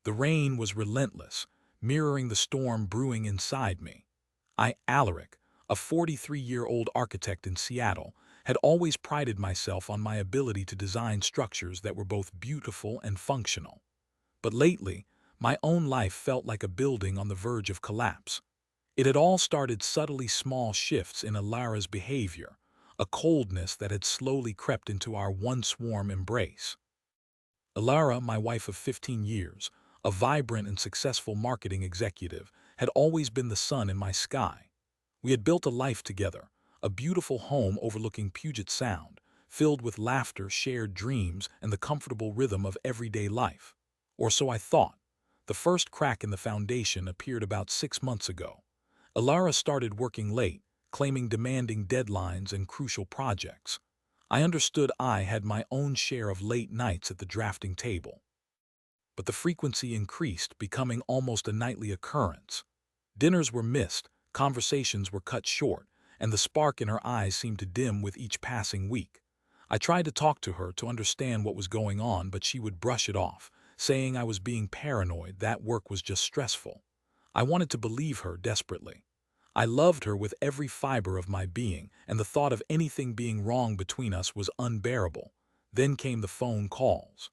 The rain was relentless, mirroring the storm brewing inside me. Alaric, a 43-year-old architect in Seattle, had always prided myself on my ability to design structures that were both beautiful and functional. But lately, my own life felt like a building on the verge of collapse. It had all started subtly small shifts in Elara's behavior, a coldness that had slowly crept into our once warm embrace. Elara, my wife of 15 years, a vibrant and successful marketing executive, had always been the sun in my sky. We had built a life together, a beautiful home overlooking Puget Sound, filled with laughter, shared dreams, and the comfortable rhythm of everyday life. Or so I thought. The first crack in the foundation appeared about 6 months ago. Elara started working late, claiming demanding deadlines and crucial projects. I understood I had my own share of late nights at the drafting table. But the frequency increased, becoming almost a nightly occurrence. Dinners were missed, conversations were cut short, and the spark in her eyes seemed to dim with each passing week. I tried to talk to her to understand what was going on, but she would brush it off, saying I was being paranoid, that work was just stressful. I wanted to believe her desperately. I loved her with every fiber of my being, and the thought of anything being wrong between us was unbearable. Then came the phone calls.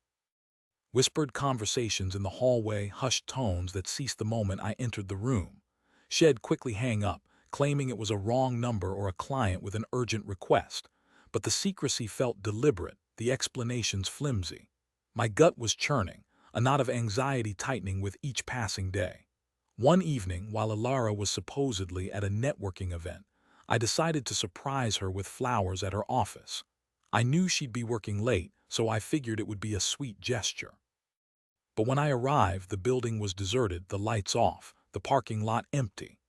Whispered conversations in the hallway, hushed tones that ceased the moment I entered the room. She'd quickly hang up, claiming it was a wrong number or a client with an urgent request. But the secrecy felt deliberate, the explanations flimsy. My gut was churning, a knot of anxiety tightening with each passing day. One evening, while Elara was supposedly at a networking event, I decided to surprise her with flowers at her office. I knew she'd be working late, so I figured it would be a sweet gesture. But when I arrived, the building was deserted, the lights off, the parking lot empty.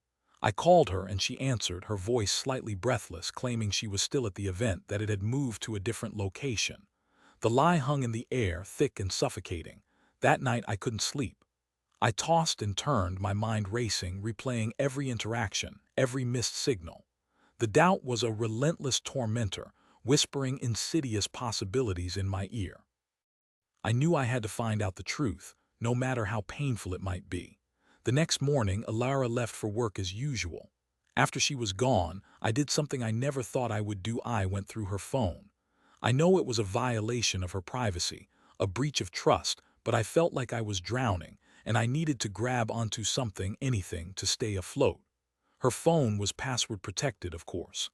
I called her and she answered, her voice slightly breathless, claiming she was still at the event, that it had moved to a different location. The lie hung in the air, thick and suffocating. That night I couldn't sleep. I tossed and turned, my mind racing, replaying every interaction, every missed signal. The doubt was a relentless tormentor, whispering insidious possibilities in my ear. I knew I had to find out the truth, no matter how painful it might be. The next morning, Elara left for work as usual. After she was gone, I did something I never thought I would do. I went through her phone. I know it was a violation of her privacy, a breach of trust, but I felt like I was drowning, and I needed to grab onto something, anything, to stay afloat. Her phone was password protected, of course.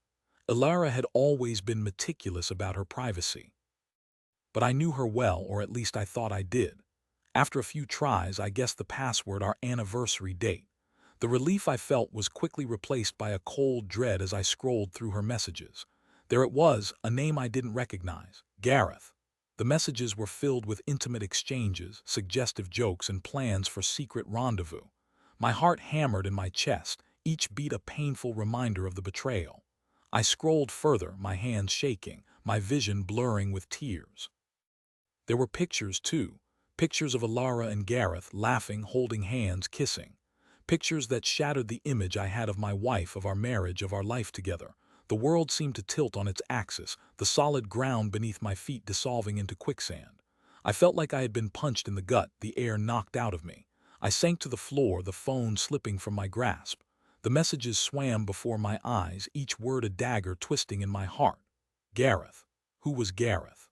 Elara had always been meticulous about her privacy. But I knew her well, or at least I thought I did. After a few tries, I guessed the password, our anniversary date. The relief I felt was quickly replaced by a cold dread as I scrolled through her messages. There it was, a name I didn't recognize, Gareth. The messages were filled with intimate exchanges, suggestive jokes, and plans for secret rendezvous. My heart hammered in my chest, each beat a painful reminder of the betrayal. I scrolled further, my hands shaking, my vision blurring with tears. There were pictures, too. Pictures of Elara and Gareth, laughing, holding hands, kissing. Pictures that shattered the image I had of my wife, of our marriage, of our life together. The world seemed to tilt on its axis, the solid ground beneath my feet dissolving into quicksand. I felt like I had been punched in the gut, the air knocked out of me. I sank to the floor, the phone slipping from my grasp. The messages swam before my eyes, each word a dagger twisting in my heart. Gareth. Who was Gareth?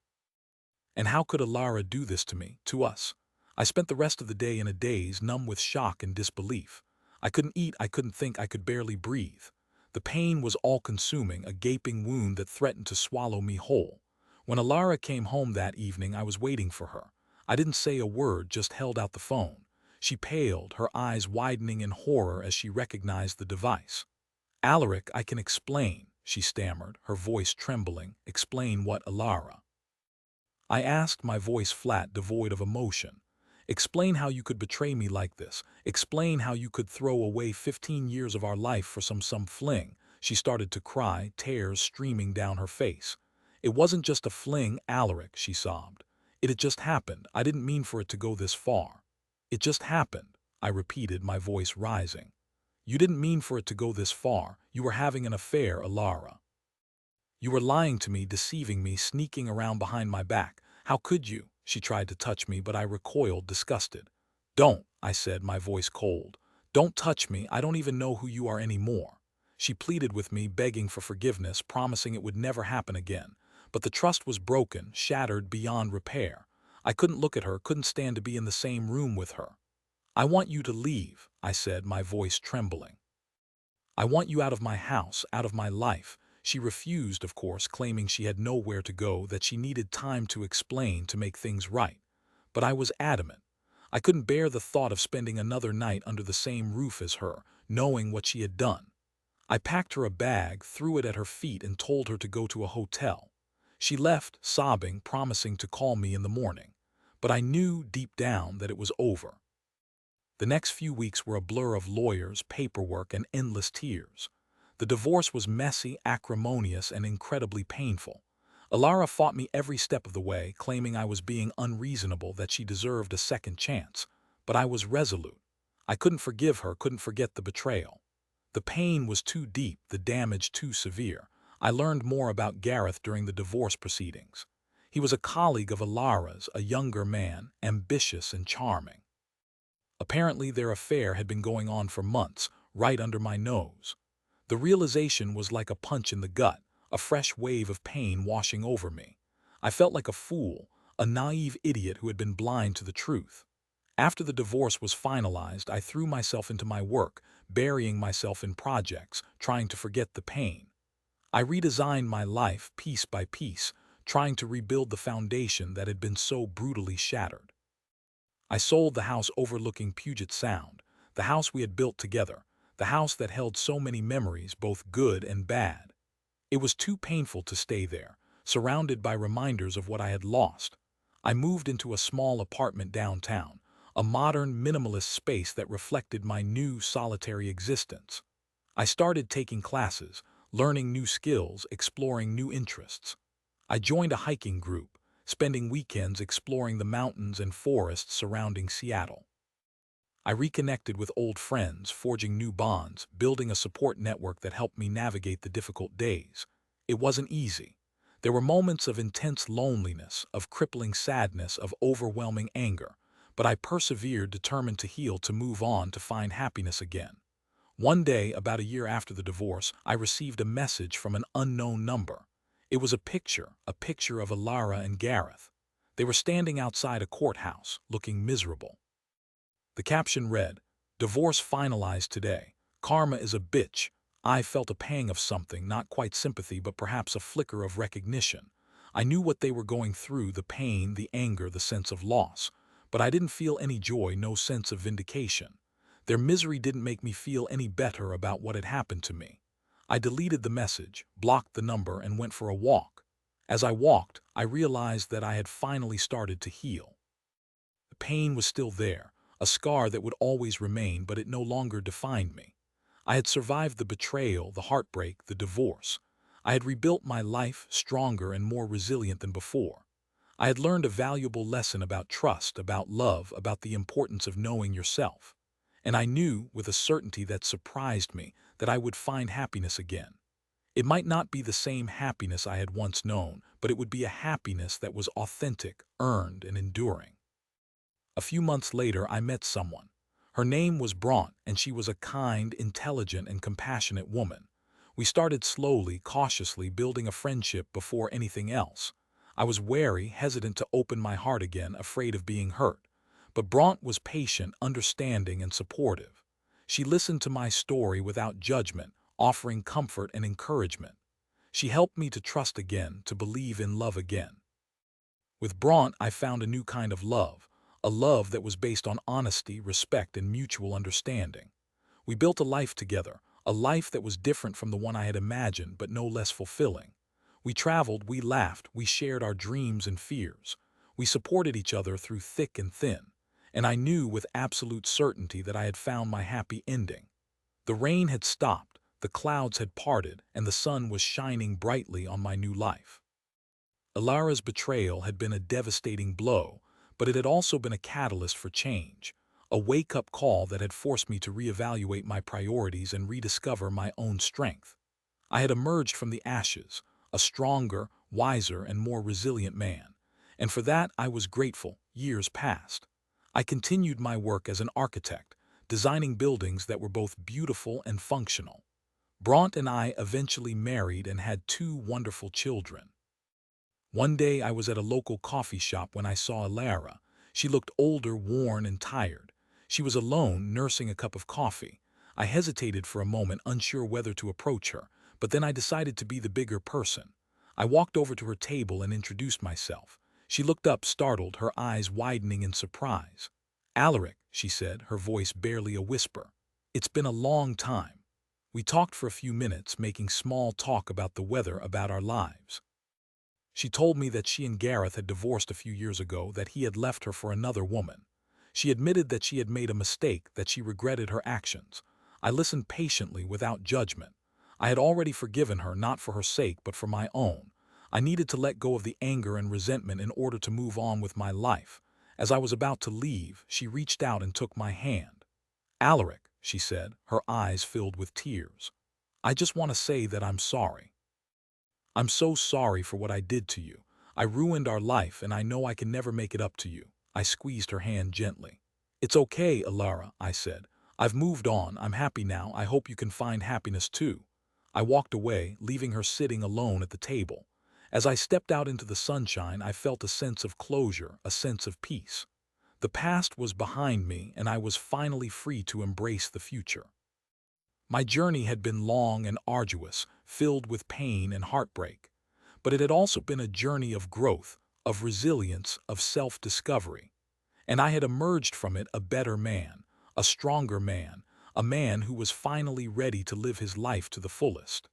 And how could Elara do this to me, to us? I spent the rest of the day in a daze, numb with shock and disbelief. I couldn't eat, I couldn't think, I could barely breathe. The pain was all-consuming, a gaping wound that threatened to swallow me whole. When Elara came home that evening, I was waiting for her. I didn't say a word, just held out the phone. She paled, her eyes widening in horror as she recognized the device. "Alaric, I can explain," she stammered, her voice trembling. "Explain what, Elara?" I asked, my voice flat, devoid of emotion. "Explain how you could betray me like this. Explain how you could throw away 15 years of our life for some fling." She started to cry, tears streaming down her face. "It wasn't just a fling, Alaric," she sobbed. "It had just happened. I didn't mean for it to go this far." "It just happened," I repeated, my voice rising. "You didn't mean for it to go this far. You were having an affair, Elara. You were lying to me, deceiving me, sneaking around behind my back. How could you?" She tried to touch me, but I recoiled, disgusted. "Don't," I said, my voice cold. "Don't touch me, I don't even know who you are anymore." She pleaded with me, begging for forgiveness, promising it would never happen again. But the trust was broken, shattered beyond repair. I couldn't look at her, couldn't stand to be in the same room with her. "I want you to leave," I said, my voice trembling. "I want you out of my house, out of my life." She refused, of course, claiming she had nowhere to go, that she needed time to explain, to make things right. But I was adamant. I couldn't bear the thought of spending another night under the same roof as her, knowing what she had done. I packed her a bag, threw it at her feet, and told her to go to a hotel. She left, sobbing, promising to call me in the morning. But I knew deep down that it was over. The next few weeks were a blur of lawyers, paperwork, and endless tears. The divorce was messy, acrimonious, and incredibly painful. Elara fought me every step of the way, claiming I was being unreasonable, that she deserved a second chance. But I was resolute. I couldn't forgive her, couldn't forget the betrayal. The pain was too deep, the damage too severe. I learned more about Gareth during the divorce proceedings. He was a colleague of Elara's, a younger man, ambitious and charming. Apparently their affair had been going on for months, right under my nose. The realization was like a punch in the gut, a fresh wave of pain washing over me. I felt like a fool, a naive idiot who had been blind to the truth. After the divorce was finalized, I threw myself into my work, burying myself in projects, trying to forget the pain. I redesigned my life piece by piece, trying to rebuild the foundation that had been so brutally shattered. I sold the house overlooking Puget Sound, the house we had built together, the house that held so many memories, both good and bad. It was too painful to stay there, surrounded by reminders of what I had lost. I moved into a small apartment downtown, a modern, minimalist space that reflected my new, solitary existence. I started taking classes, learning new skills, exploring new interests. I joined a hiking group, spending weekends exploring the mountains and forests surrounding Seattle. I reconnected with old friends, forging new bonds, building a support network that helped me navigate the difficult days. It wasn't easy. There were moments of intense loneliness, of crippling sadness, of overwhelming anger, but I persevered, determined to heal, to move on, to find happiness again. One day, about a year after the divorce, I received a message from an unknown number. It was a picture of Elara and Gareth. They were standing outside a courthouse, looking miserable. The caption read, "Divorce finalized today. Karma is a bitch." I felt a pang of something, not quite sympathy, but perhaps a flicker of recognition. I knew what they were going through, the pain, the anger, the sense of loss. But I didn't feel any joy, no sense of vindication. Their misery didn't make me feel any better about what had happened to me. I deleted the message, blocked the number, and went for a walk. As I walked, I realized that I had finally started to heal. The pain was still there, a scar that would always remain, but it no longer defined me. I had survived the betrayal, the heartbreak, the divorce. I had rebuilt my life, stronger and more resilient than before. I had learned a valuable lesson about trust, about love, about the importance of knowing yourself. And I knew, with a certainty that surprised me, that I would find happiness again. It might not be the same happiness I had once known, but it would be a happiness that was authentic, earned, and enduring. A few months later, I met someone. Her name was Bront, and she was a kind, intelligent, and compassionate woman. We started slowly, cautiously, building a friendship before anything else. I was wary, hesitant to open my heart again, afraid of being hurt. But Bront was patient, understanding, and supportive. She listened to my story without judgment, offering comfort and encouragement. She helped me to trust again, to believe in love again. With Bront, I found a new kind of love, a love that was based on honesty, respect, and mutual understanding. We built a life together, a life that was different from the one I had imagined, but no less fulfilling. We traveled, we laughed, we shared our dreams and fears. We supported each other through thick and thin. And I knew with absolute certainty that I had found my happy ending. The rain had stopped, the clouds had parted, and the sun was shining brightly on my new life. Elara's betrayal had been a devastating blow, but it had also been a catalyst for change, a wake-up call that had forced me to reevaluate my priorities and rediscover my own strength. I had emerged from the ashes, a stronger, wiser, and more resilient man, and for that I was grateful. Years passed. I continued my work as an architect, designing buildings that were both beautiful and functional. Brant and I eventually married and had two wonderful children. One day I was at a local coffee shop when I saw Elara. She looked older, worn, and tired. She was alone, nursing a cup of coffee. I hesitated for a moment, unsure whether to approach her, but then I decided to be the bigger person. I walked over to her table and introduced myself. She looked up, startled, her eyes widening in surprise. "Alaric," she said, her voice barely a whisper. "It's been a long time." We talked for a few minutes, making small talk about the weather, about our lives. She told me that she and Gareth had divorced a few years ago, that he had left her for another woman. She admitted that she had made a mistake, that she regretted her actions. I listened patiently, without judgment. I had already forgiven her, not for her sake, but for my own. I needed to let go of the anger and resentment in order to move on with my life. As I was about to leave, she reached out and took my hand. "Alaric," she said, her eyes filled with tears. "I just want to say that I'm sorry. I'm so sorry for what I did to you. I ruined our life, and I know I can never make it up to you." I squeezed her hand gently. "It's okay, Elara," I said. "I've moved on. I'm happy now. I hope you can find happiness too." I walked away, leaving her sitting alone at the table. As I stepped out into the sunshine, I felt a sense of closure, a sense of peace. The past was behind me, and I was finally free to embrace the future. My journey had been long and arduous, filled with pain and heartbreak. But it had also been a journey of growth, of resilience, of self-discovery. And I had emerged from it a better man, a stronger man, a man who was finally ready to live his life to the fullest.